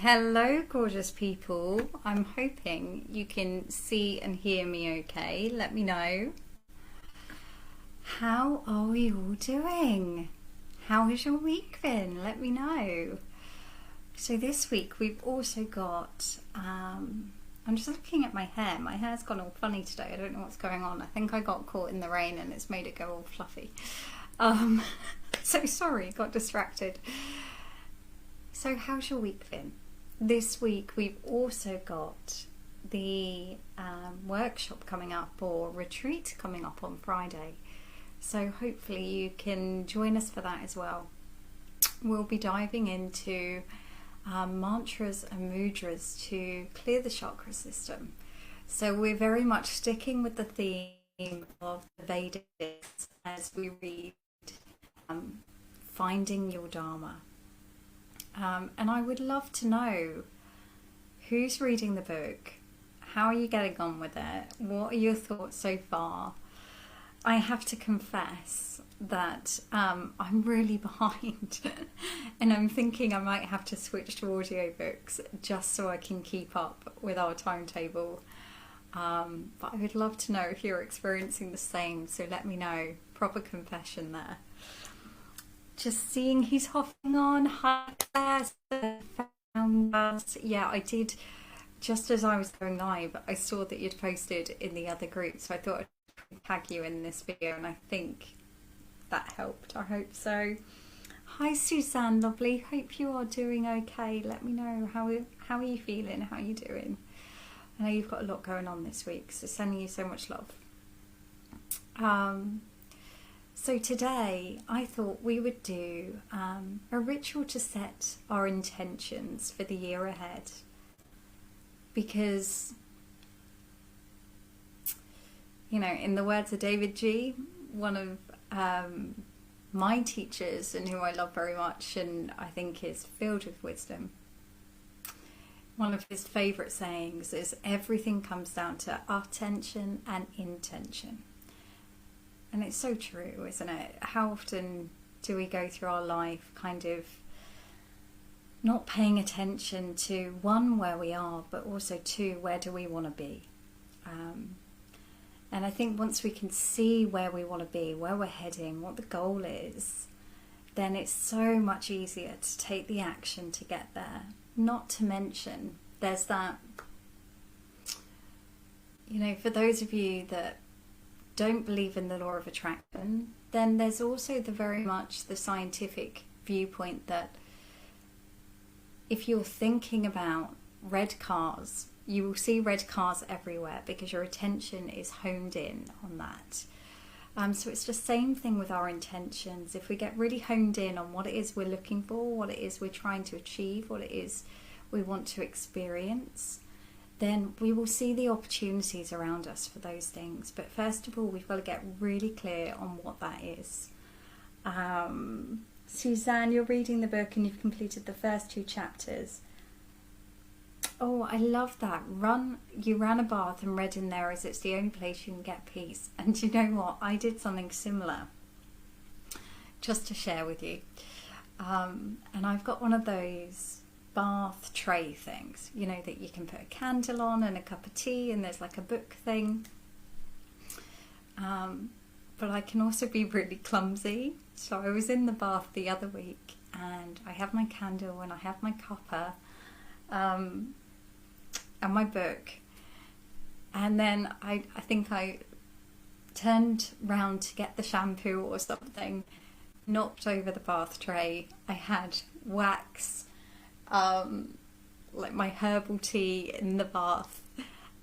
Hello, gorgeous people. I'm hoping you can see and hear me okay. Let me know. How are we all doing? How has your week been? Let me know. So this week we've also got, I'm just looking at my hair. My hair's gone all funny today. I don't know what's going on. I think I got caught in the rain and it's made it go all fluffy. So sorry, got distracted. So how's your week been? This week we've also got the workshop coming up, or retreat coming up on Friday. So hopefully you can join us for that as well. We'll be diving into mantras and mudras to clear the chakra system. So we're very much sticking with the theme of the Vedas as we read Finding Your Dharma. And I would love to know who's reading the book, how are you getting on with it, what are your thoughts so far. I have to confess that I'm really behind and I'm thinking I might have to switch to audiobooks just so I can keep up with our timetable. But I would love to know if you're experiencing the same, so let me know. Proper confession there. Just seeing who's hopping on. Hi Claire, found us. Yeah, I did. Just as I was going live, I saw that you'd posted in the other group, so I thought I'd tag you in this video, and I think that helped. I hope so. Hi Suzanne, lovely. Hope you are doing okay. Let me know how are you feeling? How are you doing? I know you've got a lot going on this week, so sending you so much love. So today I thought we would do a ritual to set our intentions for the year ahead, because, you know, in the words of David G, one of my teachers and who I love very much and I think is filled with wisdom, one of his favourite sayings is everything comes down to attention and intention. And it's so true, isn't it? How often do we go through our life kind of not paying attention to, one, where we are, but also two, where do we want to be? And I think once we can see where we want to be, where we're heading, what the goal is, then it's so much easier to take the action to get there. Not to mention, there's that, you know, for those of you that don't believe in the law of attraction, then there's also the very much the scientific viewpoint that if you're thinking about red cars, you will see red cars everywhere because your attention is honed in on that. So it's the same thing with our intentions. If we get really honed in on what it is we're looking for, what it is we're trying to achieve, what it is we want to experience, then we will see the opportunities around us for those things. But first of all, we've got to get really clear on what that is. Suzanne, you're reading the book and you've completed the first 2 chapters. Oh, I love that. You ran a bath and read in there as it's the only place you can get peace. And you know what? I did something similar, just to share with you. And I've got one of those bath tray things, you know, that you can put a candle on and a cup of tea, and there's like a book thing. But I can also be really clumsy. So I was in the bath the other week and I have my candle and I have my cuppa and my book, and then I think I turned round to get the shampoo or something, knocked over the bath tray. I had wax, like my herbal tea in the bath,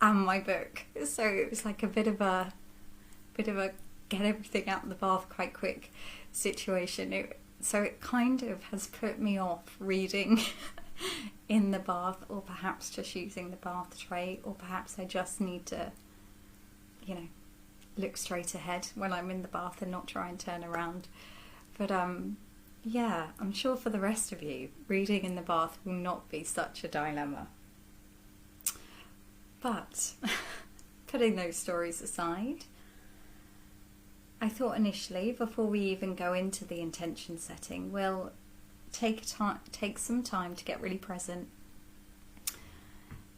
and my book. So it was like a bit of a get everything out of the bath quite quick situation. So it kind of has put me off reading in the bath, or perhaps just using the bath tray, or perhaps I just need to, you know, look straight ahead when I'm in the bath and not try and turn around. But yeah, I'm sure for the rest of you, reading in the bath will not be such a dilemma. But putting those stories aside, I thought initially, before we even go into the intention setting, we'll take some time to get really present,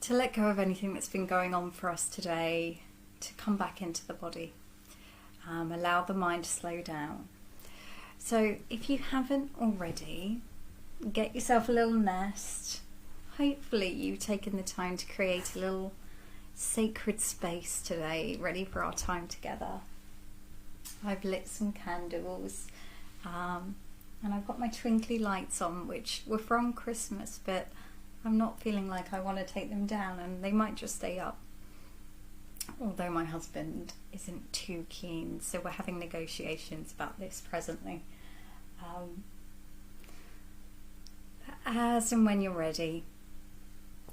to let go of anything that's been going on for us today, to come back into the body. Allow the mind to slow down. So if you haven't already, get yourself a little nest. Hopefully you've taken the time to create a little sacred space today, ready for our time together. I've lit some candles, and I've got my twinkly lights on, which were from Christmas, but I'm not feeling like I want to take them down, and they might just stay up. Although my husband isn't too keen, so we're having negotiations about this presently. As and when you're ready,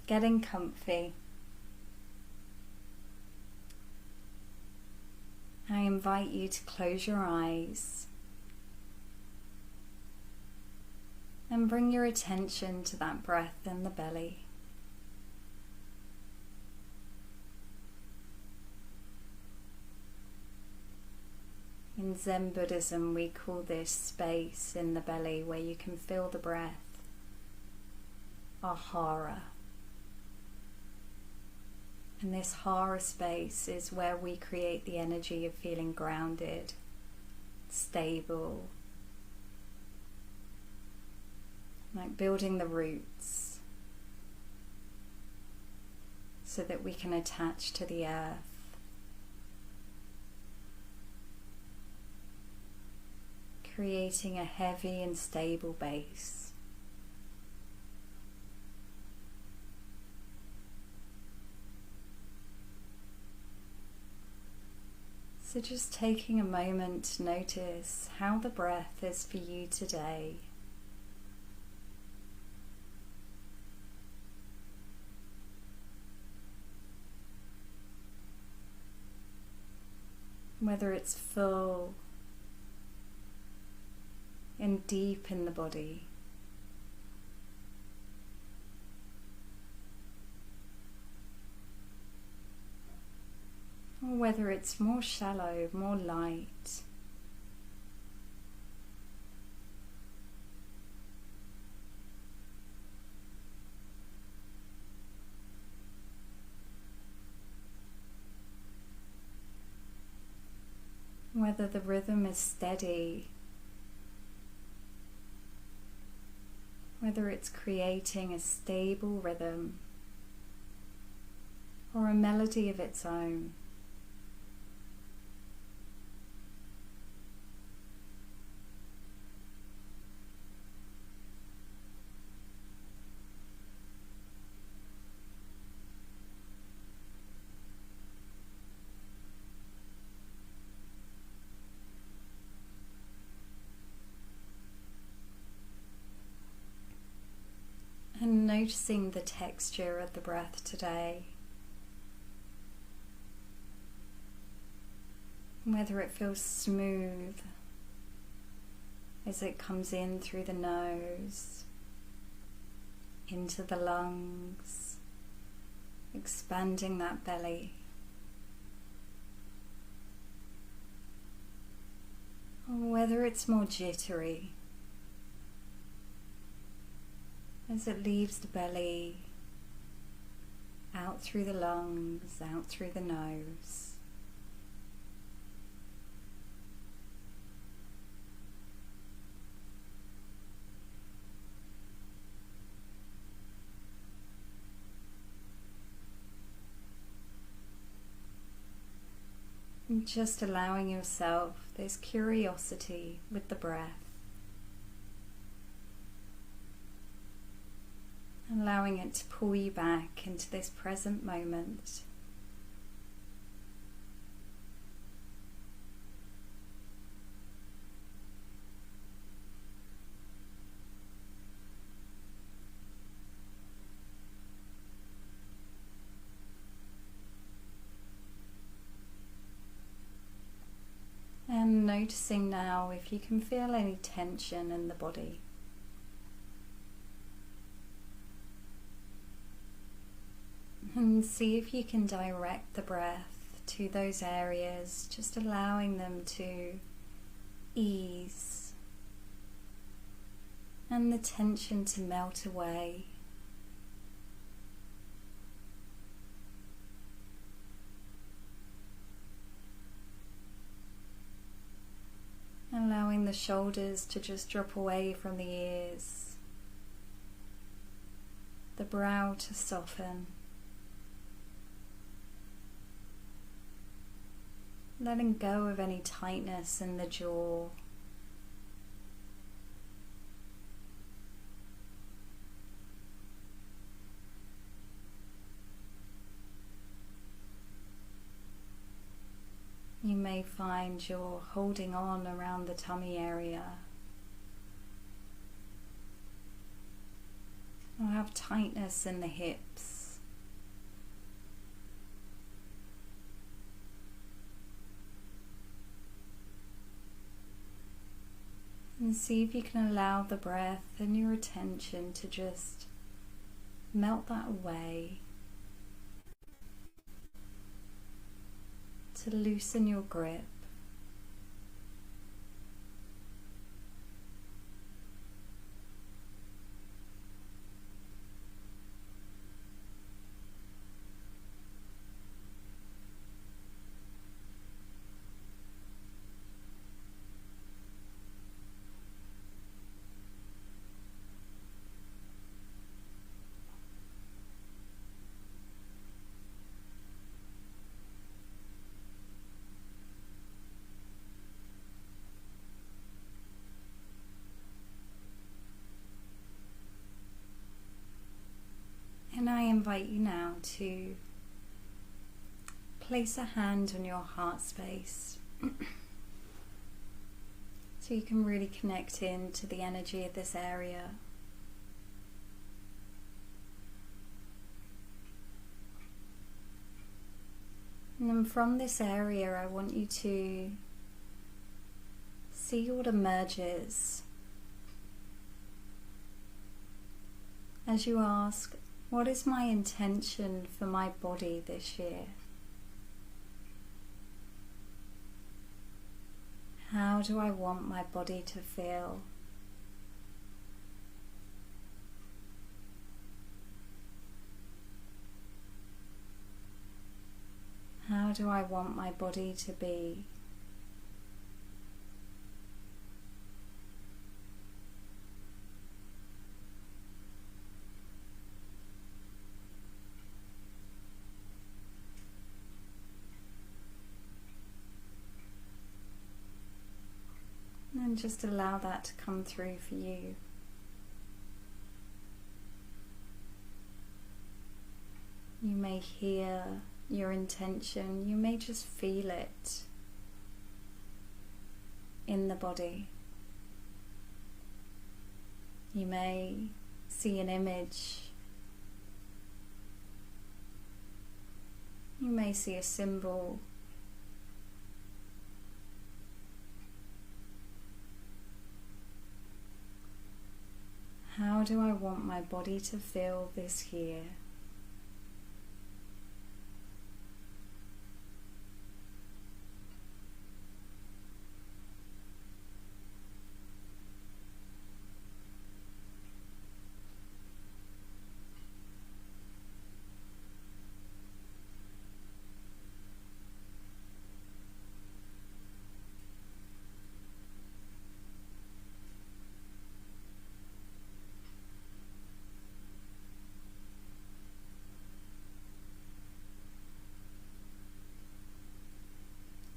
getting comfy, I invite you to close your eyes and bring your attention to that breath in the belly. In Zen Buddhism, we call this space in the belly where you can feel the breath ahara. And this hara space is where we create the energy of feeling grounded, stable, like building the roots so that we can attach to the earth. Creating a heavy and stable base. So just taking a moment to notice how the breath is for you today. Whether it's full and deep in the body, or whether it's more shallow, more light. Whether the rhythm is steady, whether it's creating a stable rhythm or a melody of its own. And noticing the texture of the breath today. Whether it feels smooth as it comes in through the nose, into the lungs, expanding that belly. Or whether it's more jittery as it leaves the belly, out through the lungs, out through the nose. And just allowing yourself this curiosity with the breath. Allowing it to pull you back into this present moment. And noticing now if you can feel any tension in the body. And see if you can direct the breath to those areas, just allowing them to ease and the tension to melt away. the shoulders to just drop away from the ears, the brow to soften, letting go of any tightness in the jaw. You may find you're holding on around the tummy area, or have tightness in the hips. And see if you can allow the breath and your attention to just melt that away, to loosen your grip. And I invite you now to place a hand on your heart space so you can really connect in to the energy of this area. And then from this area, I want you to see what emerges as you ask, what is my intention for my body this year? How do I want my body to feel? How do I want my body to be? And just allow that to come through for you. You may hear your intention, you may just feel it in the body. You may see an image. You may see a symbol. How do I want my body to feel this year?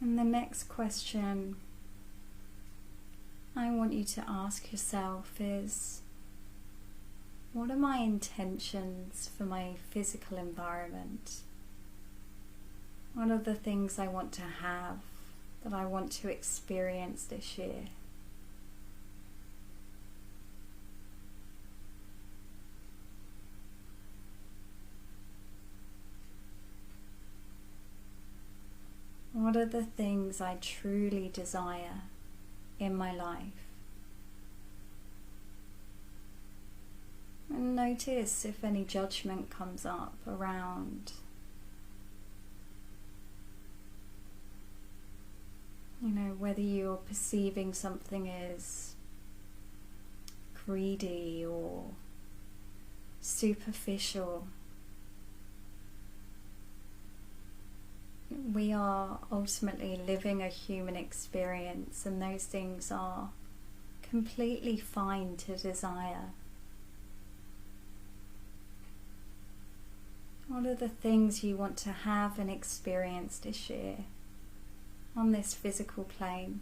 And the next question I want you to ask yourself is, what are my intentions for my physical environment? What are the things I want to have, that I want to experience this year? What are the things I truly desire in my life? And notice if any judgment comes up around, whether you're perceiving something as greedy or superficial. We are ultimately living a human experience, and those things are completely fine to desire. What are the things you want to have and experience this year on this physical plane?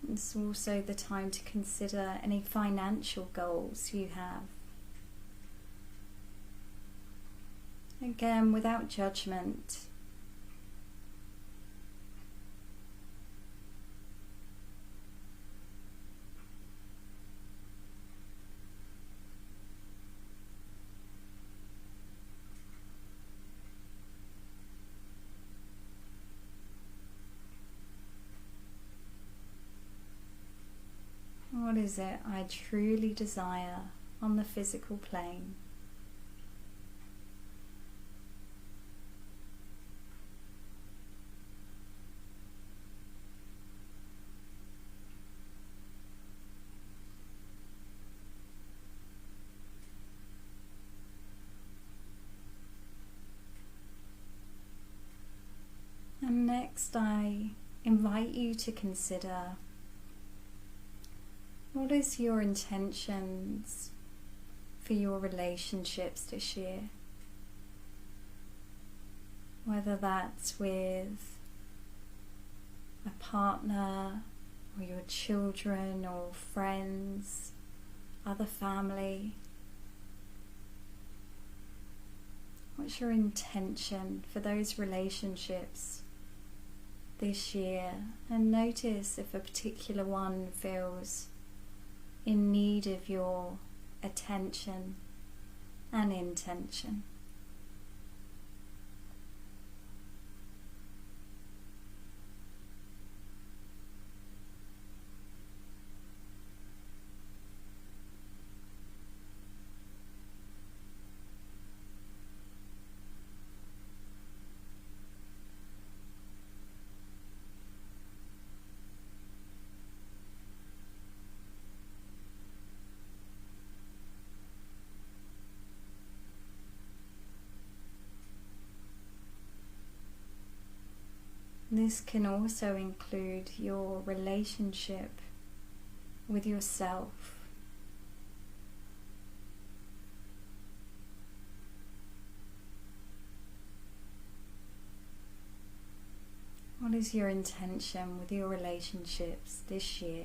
It's also the time to consider any financial goals you have. Again, without judgment. What is it I truly desire on the physical plane? And next, I invite you to consider, what is your intentions for your relationships this year? Whether that's with a partner, or your children, or friends, other family. What's your intention for those relationships this year? And notice if a particular one feels in need of your attention and intention. This can also include your relationship with yourself. What is your intention with your relationships this year?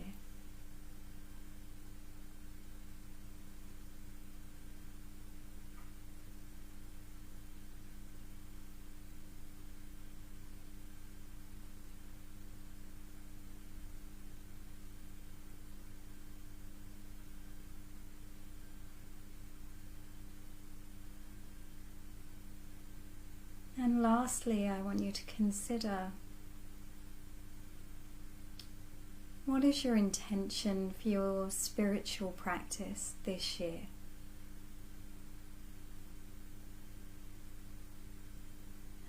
And lastly, I want you to consider, what is your intention for your spiritual practice this year?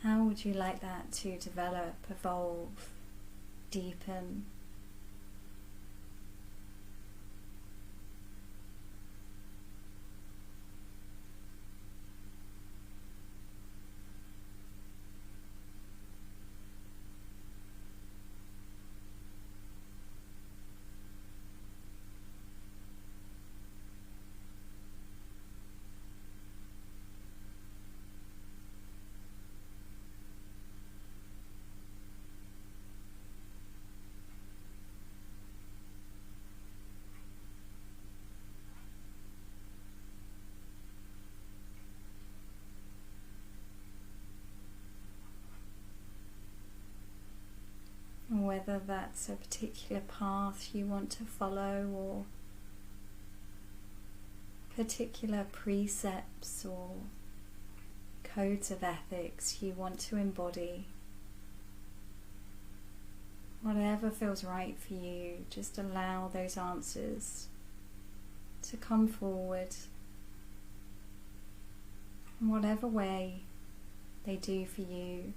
How would you like that to develop, evolve, deepen? Whether that's a particular path you want to follow, or particular precepts or codes of ethics you want to embody. Whatever feels right for you, just allow those answers to come forward in whatever way they do for you.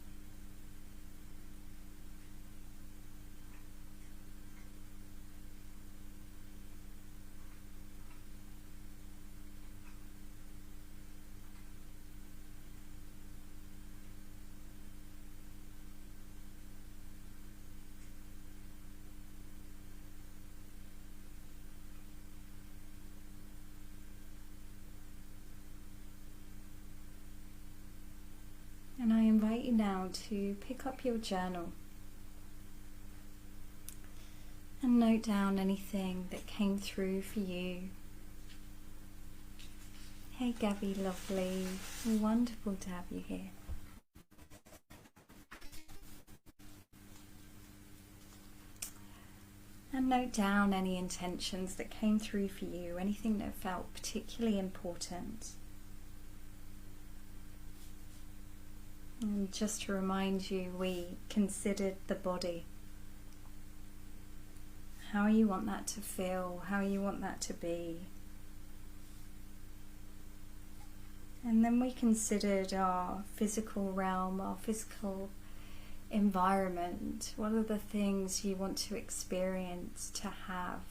now to pick up your journal and note down anything that came through for you. Hey Gabby, lovely, wonderful to have you here. And note down any intentions that came through for you, anything that felt particularly important. And just to remind you, we considered the body. How you want that to feel, how you want that to be. And then we considered our physical realm, our physical environment. What are the things you want to experience, to have?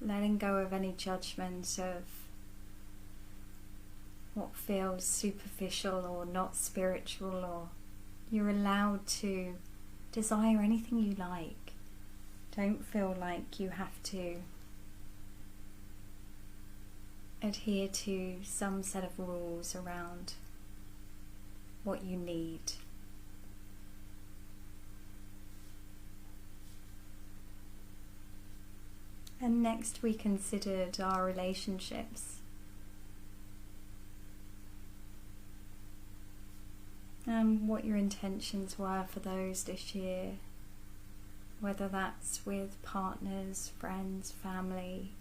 Letting go of any judgment of what feels superficial or not spiritual, or you're allowed to desire anything you like. Don't feel like you have to adhere to some set of rules around what you need. And next we considered our relationships. And what your intentions were for those this year, whether that's with partners, friends, family,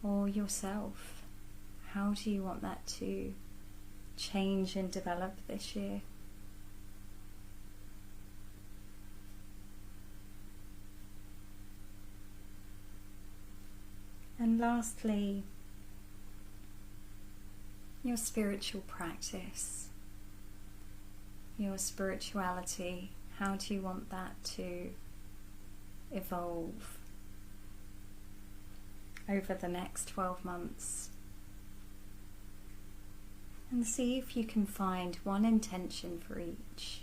or yourself. How do you want that to change and develop this year? And lastly, your spiritual practice, your spirituality. How do you want that to evolve over the next 12 months? And see if you can find one intention for each.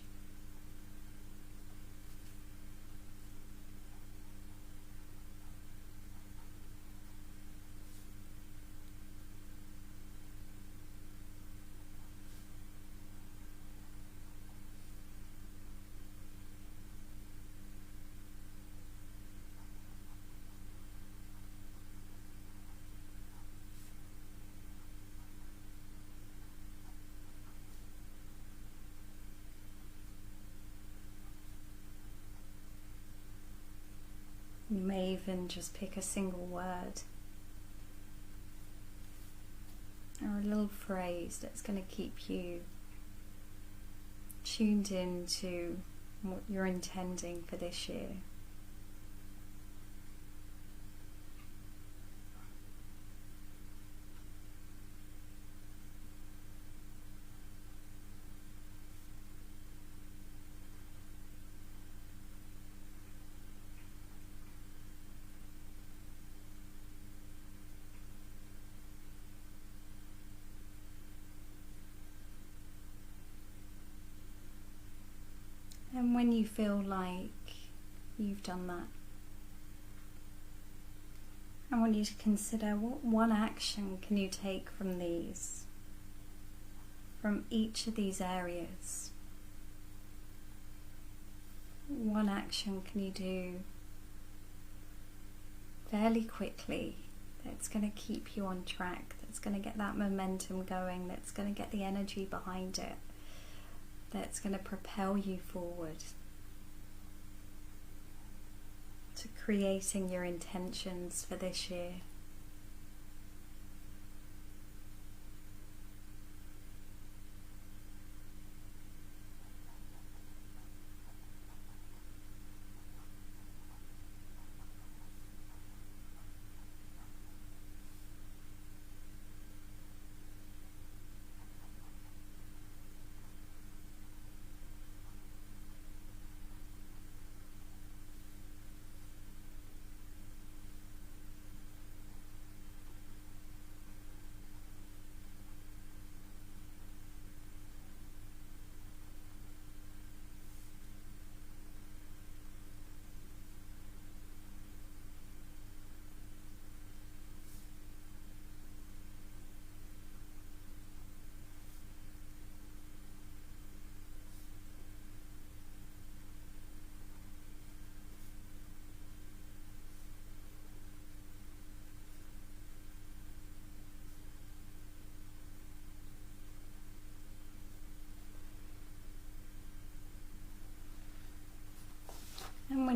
You may even just pick a single word or a little phrase that's going to keep you tuned into what you're intending for this year. And when you feel like you've done that, I want you to consider what one action can you take from these, from each of these areas. One action can you do fairly quickly that's going to keep you on track, that's going to get that momentum going, that's going to get the energy behind it, that's going to propel you forward to creating your intentions for this year.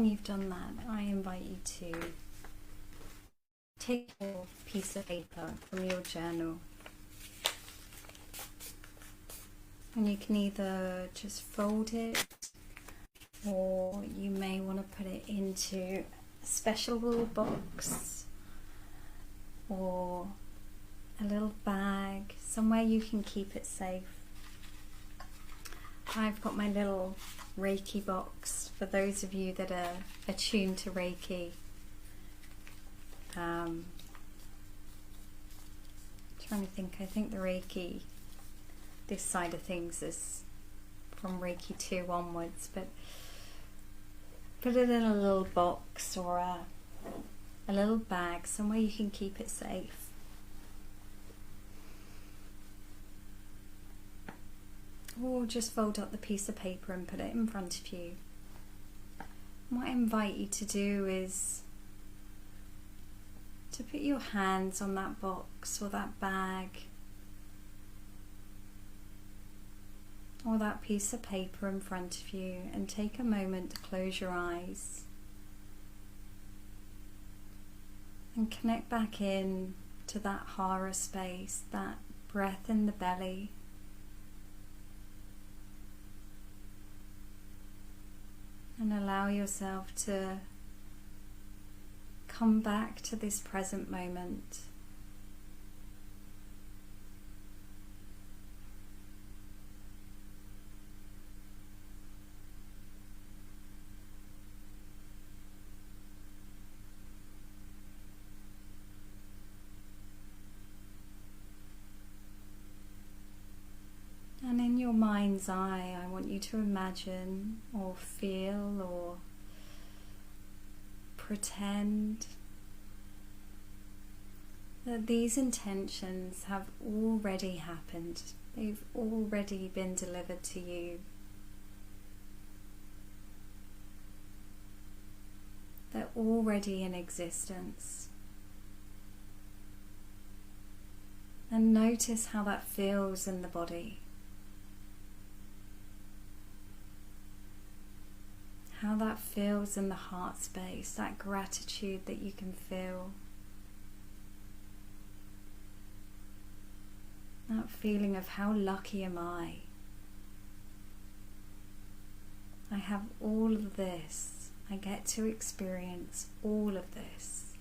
you've done that, I invite you to take your piece of paper from your journal, and you can either just fold it, or you may want to put it into a special little box or a little bag, somewhere you can keep it safe. I've got my little Reiki box for those of you that are attuned to Reiki. Trying to think, I think the Reiki, this side of things is from Reiki 2 onwards, but put it in a little box or a little bag, somewhere you can keep it safe. Or just fold up the piece of paper and put it in front of you. What I invite you to do is to put your hands on that box or that bag or that piece of paper in front of you, and take a moment to close your eyes and connect back in to that hara space, that breath in the belly. And allow yourself to come back to this present moment. And in your mind's eye, I want you to imagine or feel or pretend that these intentions have already happened. They've already been delivered to you. They're already in existence. And notice how that feels in the body. How that feels in the heart space, that gratitude that you can feel. That feeling of how lucky am I? I have all of this. I get to experience all of this.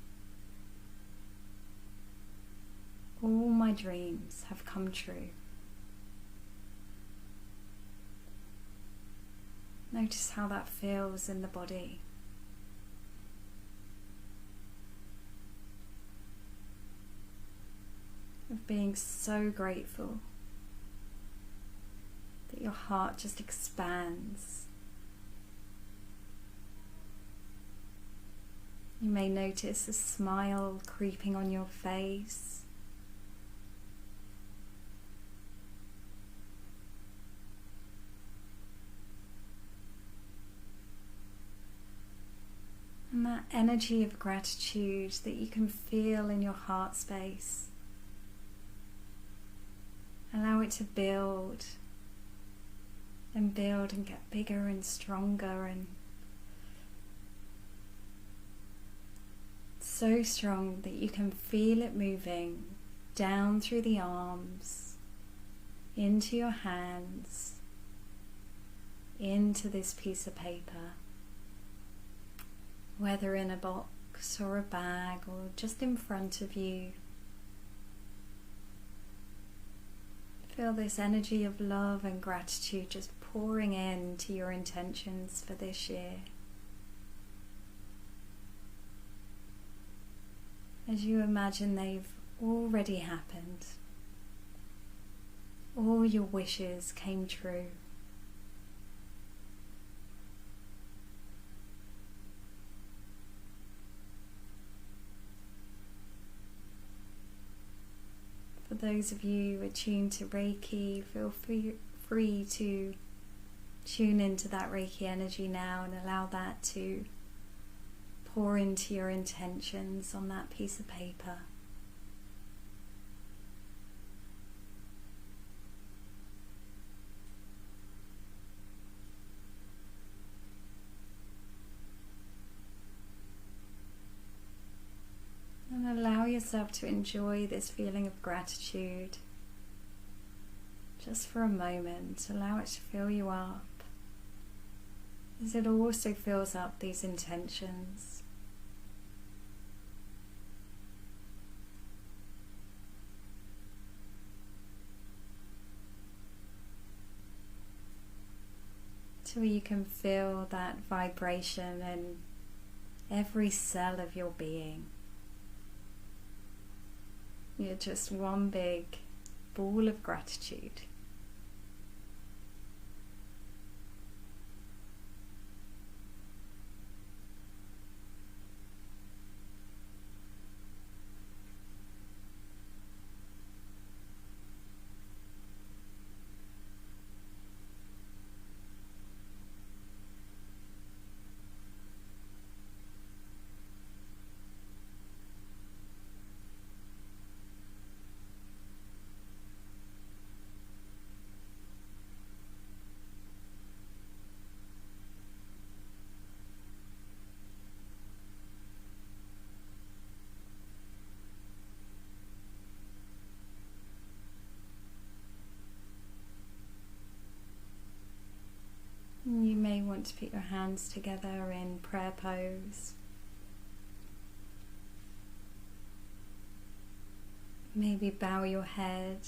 All my dreams have come true. Notice how that feels in the body. Of being so grateful that your heart just expands. You may notice a smile creeping on your face. And that energy of gratitude that you can feel in your heart space. Allow it to build and build and get bigger and stronger, and so strong that you can feel it moving down through the arms, into your hands, into this piece of paper. Whether in a box or a bag or just in front of you. Feel this energy of love and gratitude just pouring into your intentions for this year. As you imagine they've already happened. All your wishes came true. For those of you attuned to Reiki, feel free to tune into that Reiki energy now and allow that to pour into your intentions on that piece of paper. And allow yourself to enjoy this feeling of gratitude. Just for a moment, allow it to fill you up, as it also fills up these intentions. Till you can feel that vibration in every cell of your being. You're just one big ball of gratitude. You may want to put your hands together in prayer pose. Maybe bow your head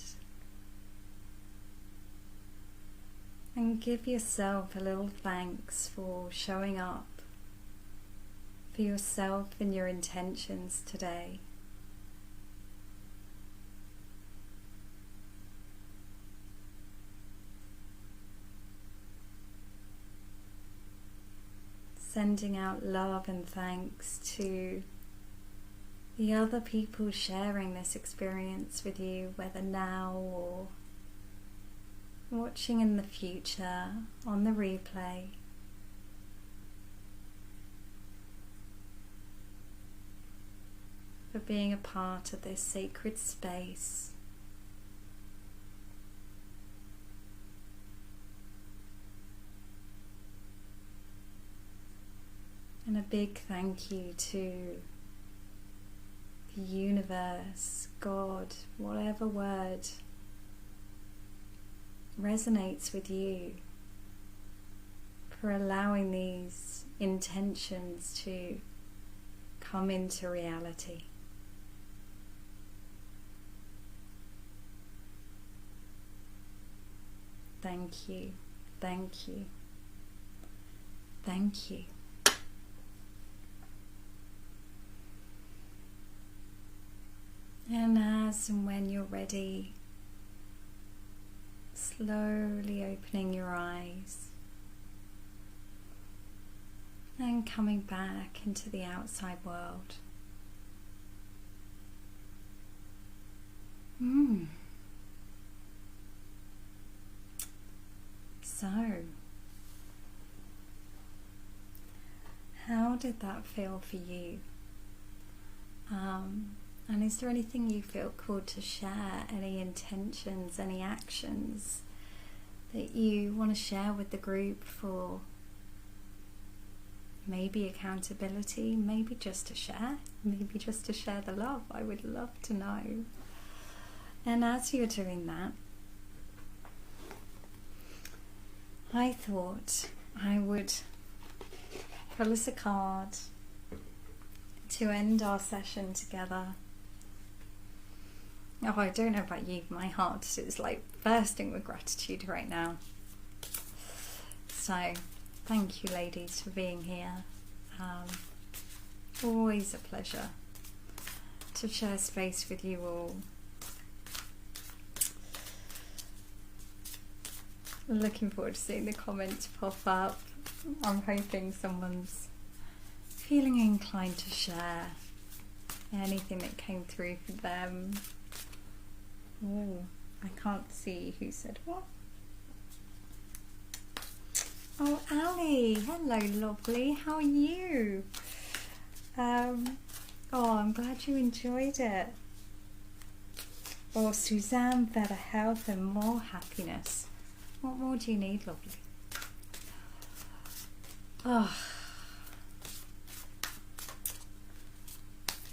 and give yourself a little thanks for showing up for yourself and your intentions today. Sending out love and thanks to the other people sharing this experience with you, whether now or watching in the future on the replay. For being a part of this sacred space. And a big thank you to the universe, God, whatever word resonates with you, for allowing these intentions to come into reality. Thank you, thank you, thank you. And as and when you're ready, slowly opening your eyes and coming back into the outside world. So, how did that feel for you? And is there anything you feel called to share? Any intentions, any actions that you want to share with the group for maybe accountability, maybe just to share, maybe just to share the love? I would love to know. And as you're doing that, I thought I would pull us a card to end our session together. Oh, I don't know about you, my heart is like bursting with gratitude right now. So, thank you ladies for being here. Always a pleasure to share space with you all. Looking forward to seeing the comments pop up. I'm hoping someone's feeling inclined to share anything that came through for them. Oh, I can't see who said what. Oh, Ali, hello lovely, how are you? Oh, I'm glad you enjoyed it. Oh, Suzanne, better health and more happiness. What more do you need, lovely? Oh,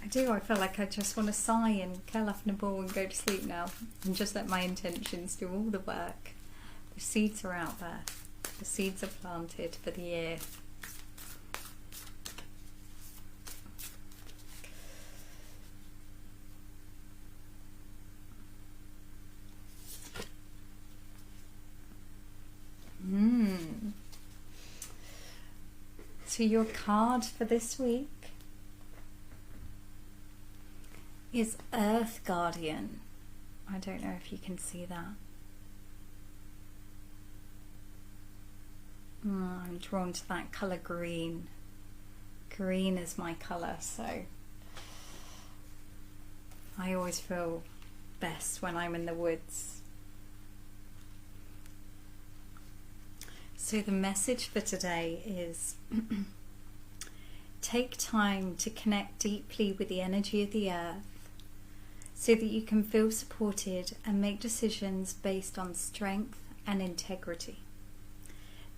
do. I feel like I just want to sigh and curl up in a ball and go to sleep now and just let my intentions do all the work. The seeds are out there. The seeds are planted for the year. So your card for this week is Earth Guardian. I don't know if you can see that. I'm drawn to that colour green. Green is my colour, so I always feel best when I'm in the woods. So the message for today is take time to connect deeply with the energy of the earth so that you can feel supported and make decisions based on strength and integrity.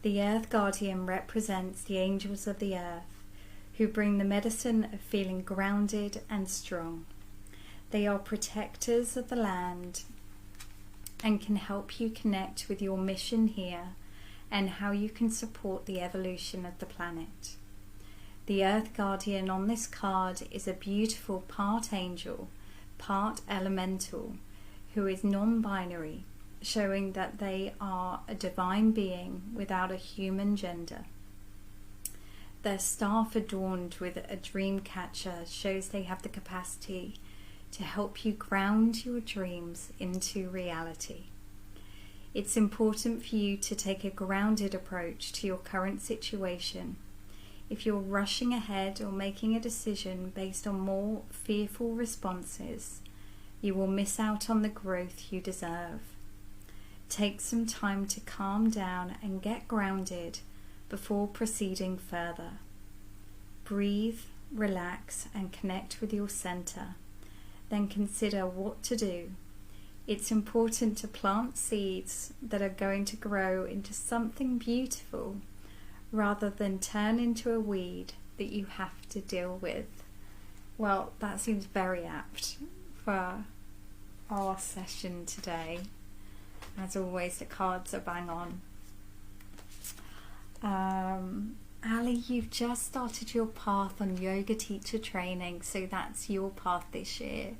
The Earth Guardian represents the angels of the earth who bring the medicine of feeling grounded and strong. They are protectors of the land and can help you connect with your mission here and how you can support the evolution of the planet. The Earth Guardian on this card is a beautiful part angel, part elemental, who is non-binary, showing that they are a divine being without a human gender. Their staff adorned with a dream catcher shows they have the capacity to help you ground your dreams into reality. It's important for you to take a grounded approach to your current situation. If you're rushing ahead or making a decision based on more fearful responses, you will miss out on the growth you deserve. Take some time to calm down and get grounded before proceeding further. Breathe, relax, and connect with your center. Then consider what to do. It's important to plant seeds that are going to grow into something beautiful rather than turn into a weed that you have to deal with. Well, that seems very apt for our session today. As always, the cards are bang on. Ali, you've just started your path on yoga teacher training, so that's your path this year.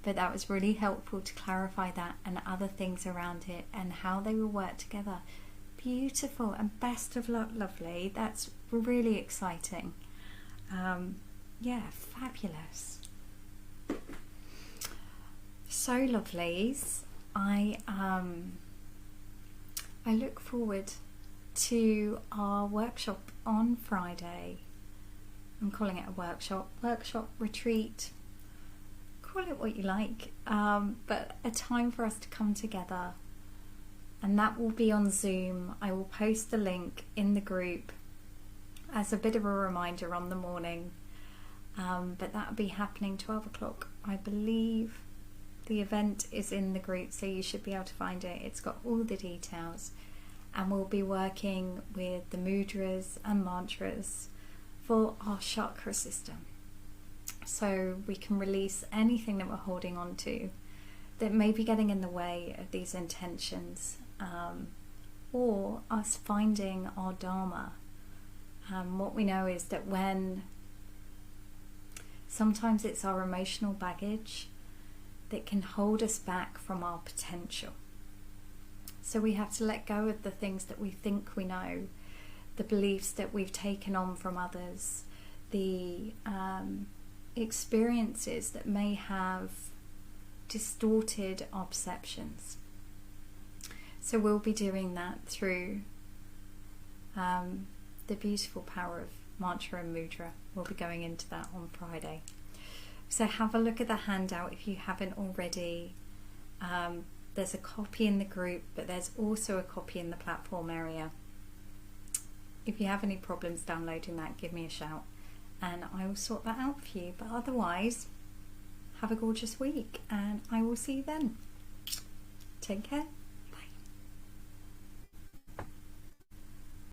But that was really helpful to clarify that and other things around it and how they will work together. Beautiful, and best of luck, lovely. That's really exciting. Yeah, fabulous. So, lovelies, I look forward to our workshop on Friday. I'm calling it a workshop retreat. Call it what you like, but a time for us to come together, and that will be on Zoom. I will post the link in the group as a bit of a reminder on the morning, but that will be happening 12 o'clock. I believe the event is in the group, so you should be able to find it. It's got all the details, and we'll be working with the mudras and mantras for our chakra system, so we can release anything that we're holding on to that may be getting in the way of these intentions, or us finding our dharma. What we know is that when sometimes it's our emotional baggage that can hold us back from our potential. So we have to let go of the things that we think we know, the beliefs that we've taken on from others, the experiences that may have distorted our perceptions. So we'll be doing that through the beautiful power of mantra and mudra. We'll be going into that on Friday. So have a look at the handout if you haven't already. There's a copy in the group, but there's also a copy in the platform area. If you have any problems downloading that, give me a shout and I will sort that out for you. But otherwise, have a gorgeous week and I will see you then. Take care.